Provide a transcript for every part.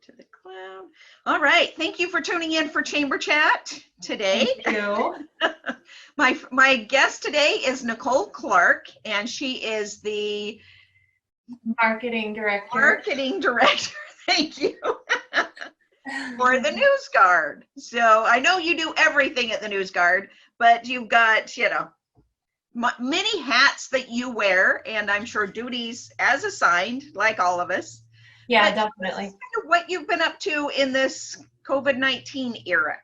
To the cloud. All right. Thank you for tuning in for Chamber Chat today. Thank you. My guest today is Nicole Clark, and she is the Marketing director. Marketing director. Thank you. For the News Guard. So I know you do everything at the News Guard, but you've got, many hats that you wear, and I'm sure duties as assigned, like all of us. Yeah, but definitely. Kind of what you've been up to in this COVID-19 era.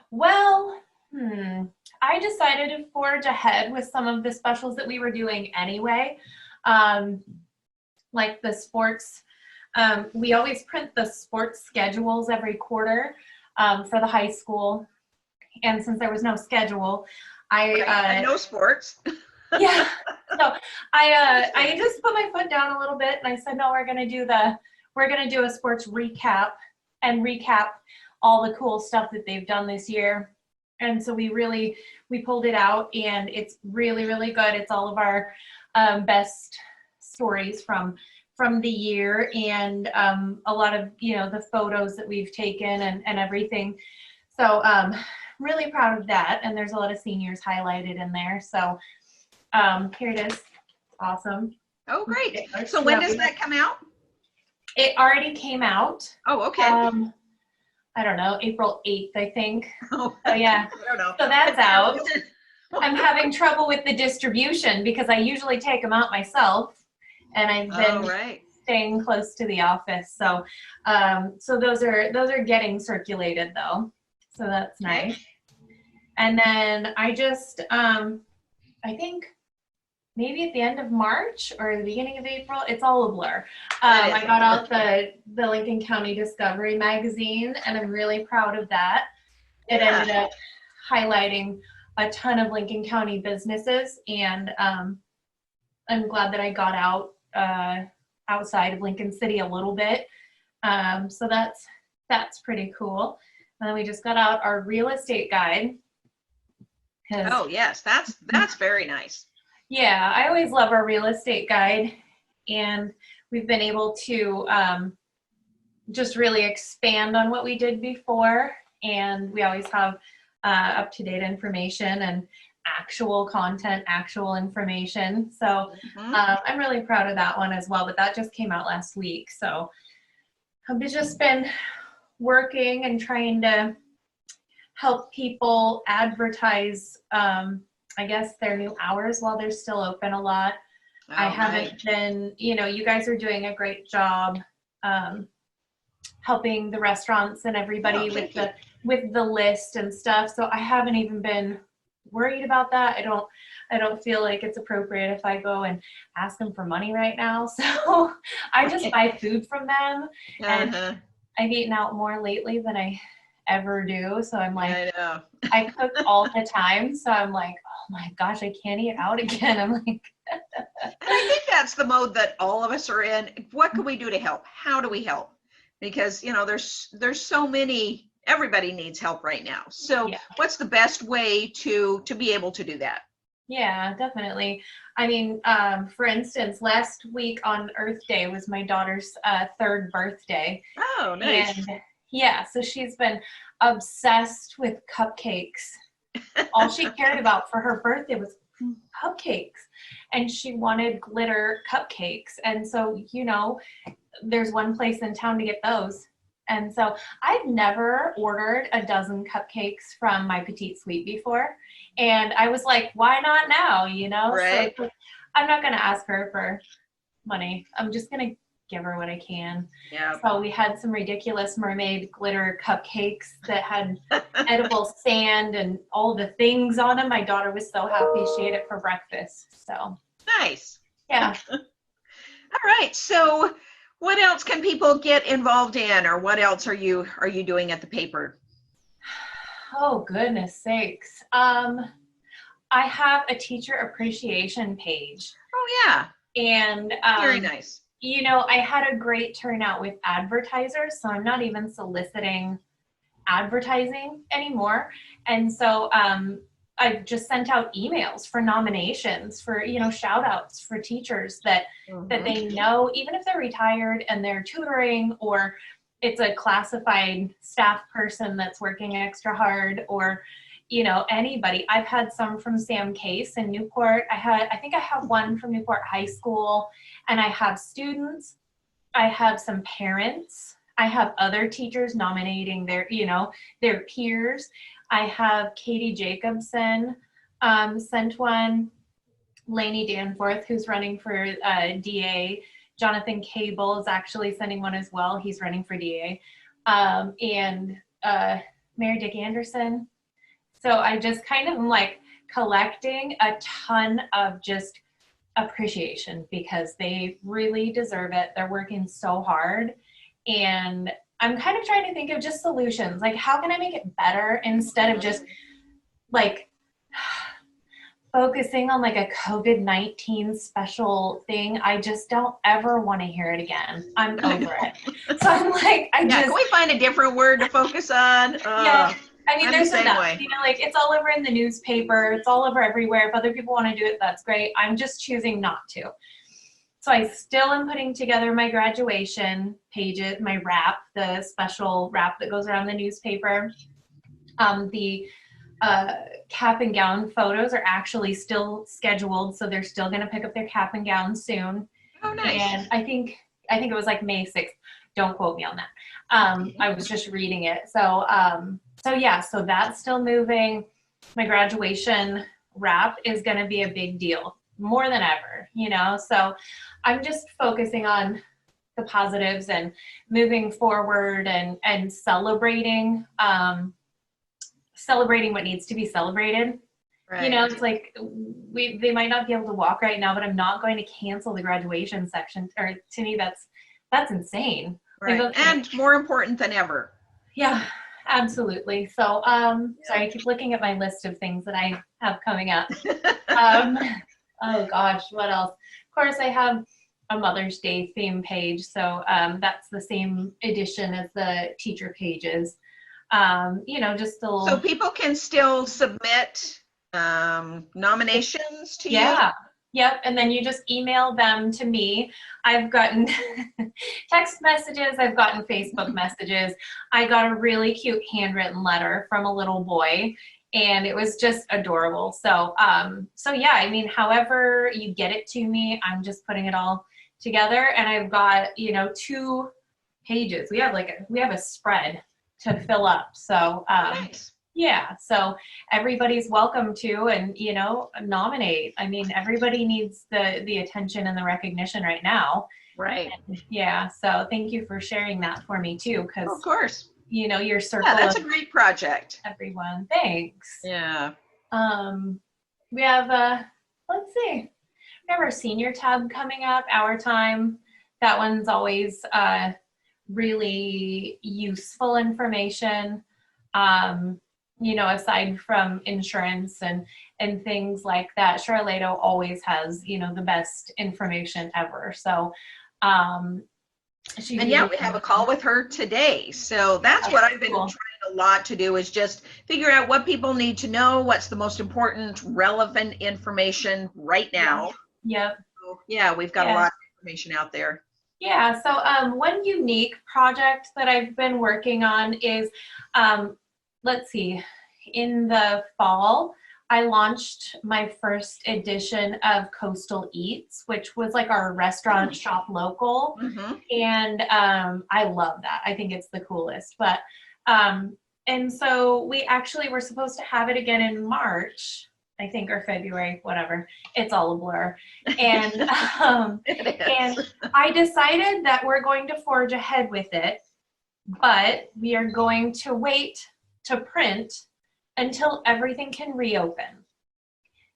Well, I decided to forge ahead with some of the specials that we were doing anyway, like the sports. We always print the sports schedules every quarter for the high school, and since there was no schedule, and no sports. Yeah, so I just put my foot down a little bit, and I said, no, we're gonna do a sports recap and recap all the cool stuff that they've done this year. And so we pulled it out, and it's really, really good. It's all of our best stories from the year, and a lot of the photos that we've taken and everything. So really proud of that, and there's a lot of seniors highlighted in there. So here it is. Awesome. Oh, great. So when does that come out? It already came out. Oh, okay. I don't know, April 8th, I think. Oh, so yeah. I don't know. So that's out. I'm having trouble with the distribution because I usually take them out myself, and I've been staying close to the office. So so those are getting circulated though. So that's nice. And then I just I think maybe at the end of March or the beginning of April, it's all a blur. I got out the Lincoln County Discovery magazine, and I'm really proud of that. It ended up highlighting a ton of Lincoln County businesses, and I'm glad that I got out outside of Lincoln City a little bit. So that's pretty cool. And then we just got out our real estate guide. Oh yes, that's very nice. Yeah, I always love our real estate guide, and we've been able to just really expand on what we did before, and we always have up-to-date information and actual content, actual information. So I'm really proud of that one as well, but that just came out last week. So I've just been working and trying to help people advertise I guess their new hours while they're still open a lot. I haven't been, you guys are doing a great job helping the restaurants and everybody with the list and stuff. So I haven't even been worried about that. I don't feel like it's appropriate if I go and ask them for money right now. So I just buy food from them, and I've eaten out more lately than I ever do. So I'm like, I cook all the time. So I'm like, oh my gosh, I can't eat out again. I'm like, and I think that's the mode that all of us are in. What can we do to help? How do we help? Because, there's so many, everybody needs help right now. So what's the best way to be able to do that? Yeah, definitely. I mean, for instance, last week on Earth Day was my daughter's 3rd birthday. Oh, nice. And yeah, so she's been obsessed with cupcakes. All she cared about for her birthday was cupcakes, and she wanted glitter cupcakes. And so, there's one place in town to get those. And so I've never ordered a dozen cupcakes from my Petite Suite before. And I was like, why not now? Right. So I'm not going to ask her for money. I'm just going to give her what I can. Yeah. So we had some ridiculous mermaid glitter cupcakes that had edible sand and all the things on them. My daughter was so happy she ate it for breakfast. So nice. Yeah. All right. So what else can people get involved in, or what else are you doing at the paper? Oh, goodness sakes. I have a teacher appreciation page. Oh yeah. And very nice. I had a great turnout with advertisers, so I'm not even soliciting advertising anymore. And so I've just sent out emails for nominations for, you know, shout outs for teachers that they know, even if they're retired and they're tutoring, or it's a classified staff person that's working extra hard, or, you know, anybody. I've had some from Sam Case in Newport. I think I have one from Newport High School, and I have students. I have some parents. I have other teachers nominating their, you know, their peers. I have Katie Jacobson sent one. Lainey Danforth, who's running for DA. Jonathan Cable is actually sending one as well. He's running for DA. And Mary Dick Anderson. So I just kind of am like collecting a ton of just appreciation, because they really deserve it. They're working so hard. And I'm kind of trying to think of just solutions. Like, how can I make it better instead of just like focusing on like a COVID-19 special thing? I just don't ever want to hear it again. I'm over it. So I'm like, can we find a different word to focus on? Yeah. I mean, there's the enough, you know, like it's all over in the newspaper. It's all over everywhere. If other people want to do it, that's great. I'm just choosing not to. So I still am putting together my graduation pages, my wrap, the special wrap that goes around the newspaper. The cap and gown photos are actually still scheduled, so they're still going to pick up their cap and gown soon. Oh, nice. And I think it was like May 6th. Don't quote me on that. I was just reading it. So yeah, so that's still moving. My graduation wrap is going to be a big deal, more than ever, you know? So I'm just focusing on the positives and moving forward and celebrating, celebrating what needs to be celebrated. Right. You know, it's like they might not be able to walk right now, but I'm not going to cancel the graduation section. Or to me, that's insane. Right. Like, and more important than ever. Yeah, absolutely. So, sorry, I keep looking at my list of things that I have coming up. Oh gosh, what else? Of course, I have a Mother's Day theme page. So that's the same edition as the teacher pages. You know, just a little. So people can still submit nominations to you? Yeah. Yep. And then you just email them to me. I've gotten text messages. I've gotten Facebook messages. I got a really cute handwritten letter from a little boy, and it was just adorable. So, so yeah, I mean, however you get it to me, I'm just putting it all together. And I've got, you know, 2 pages. We have a spread to fill up. So, nice. Yeah, so everybody's welcome to, and, you know, nominate. I mean, everybody needs the attention and the recognition right now. Right. And yeah, so thank you for sharing that for me too, because of course, you know, your circle. Yeah, that's a great project. Everyone, thanks. Yeah. We have let's see, we have our senior tab coming up, Our Time. That one's always really useful information. You know, aside from insurance and things like that, Charlato always has, you know, the best information ever. So, and yeah, we have a call with her today. So that's what I've been trying a lot to do, is just figure out what people need to know, what's the most important, relevant information right now. Yep. So, yeah, we've got a lot of information out there. Yeah. So one unique project that I've been working on is, let's see, in the fall, I launched my first edition of Coastal Eats, which was like our restaurant shop local. And I love that. I think it's the coolest. But, and so we actually were supposed to have it again in March, I think, or February, whatever. It's all a blur. And, and I decided that we're going to forge ahead with it, but we are going to wait to print until everything can reopen.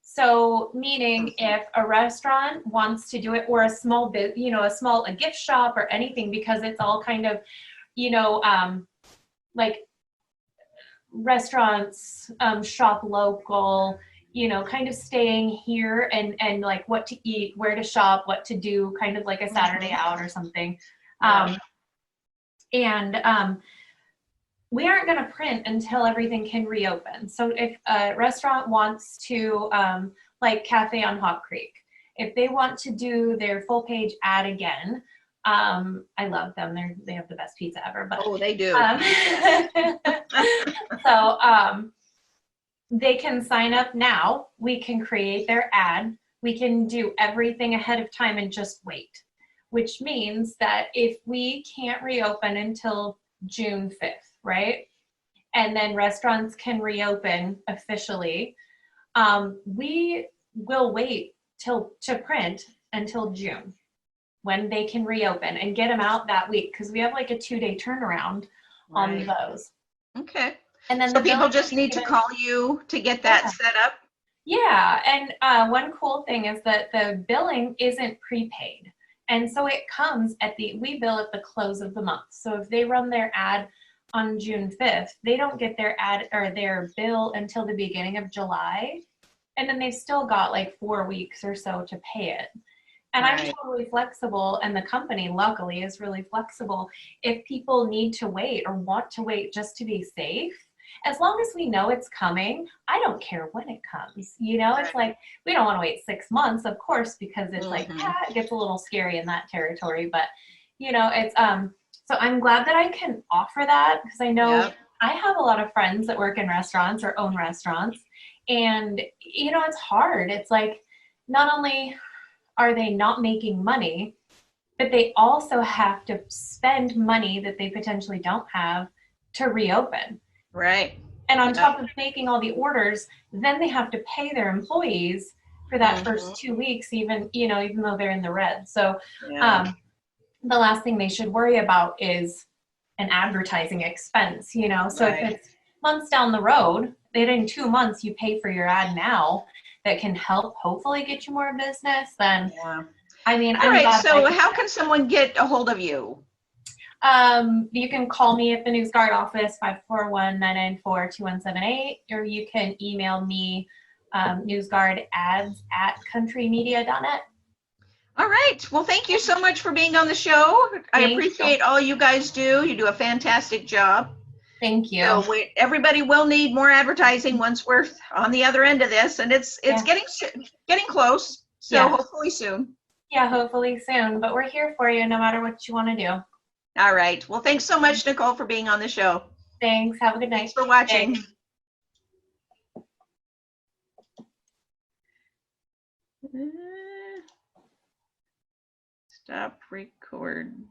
So meaning if a restaurant wants to do it, or a small bit, you know, a gift shop or anything, because it's all kind of, you know, like restaurants, shop local, you know, kind of staying here and like what to eat, where to shop, what to do, kind of like a Saturday out or something. we aren't going to print until everything can reopen. So if a restaurant wants to, like Cafe on Hop Creek, if they want to do their full page ad again, I love them. They have the best pizza ever. But oh, they do. So they can sign up now. We can create their ad. We can do everything ahead of time and just wait, which means that if we can't reopen until June 5th, right? And then restaurants can reopen officially, we will wait to print until June when they can reopen and get them out that week, because we have like a 2-day turnaround on those. Okay. And then so people just need to call you to get that set up? Yeah, and one cool thing is that the billing isn't prepaid. And so it comes we bill at the close of the month. So if they run their ad on June 5th, they don't get their ad or their bill until the beginning of July. And then they've still got like 4 weeks or so to pay it. And I'm totally flexible, and the company luckily is really flexible. If people need to wait or want to wait just to be safe, as long as we know it's coming, I don't care when it comes. It's like, we don't want to wait 6 months, of course, because it's like, it gets a little scary in that territory. But, it's, so I'm glad that I can offer that, because I know I have a lot of friends that work in restaurants or own restaurants. And, it's hard. It's like, not only are they not making money, but they also have to spend money that they potentially don't have to reopen. Right. And on top of making all the orders, then they have to pay their employees for that first 2 weeks, even though they're in the red. So the last thing they should worry about is an advertising expense, So if it's months down the road, that in 2 months you pay for your ad now that can help hopefully get you more business, then I mean, all right. So how can someone get a hold of you? You can call me at the News Guard office, 541-994-2178, or you can email me, newsguardads@countrymedia.net. All right. Well, thank you so much for being on the show. I appreciate all you guys do. You do a fantastic job. Thank you. So everybody will need more advertising once we're on the other end of this, and it's getting close. So hopefully soon. Yeah, hopefully soon. But we're here for you no matter what you want to do. All right. Well, thanks so much, Nicole, for being on the show. Thanks. Have a good night. Thanks for watching. Stop recording.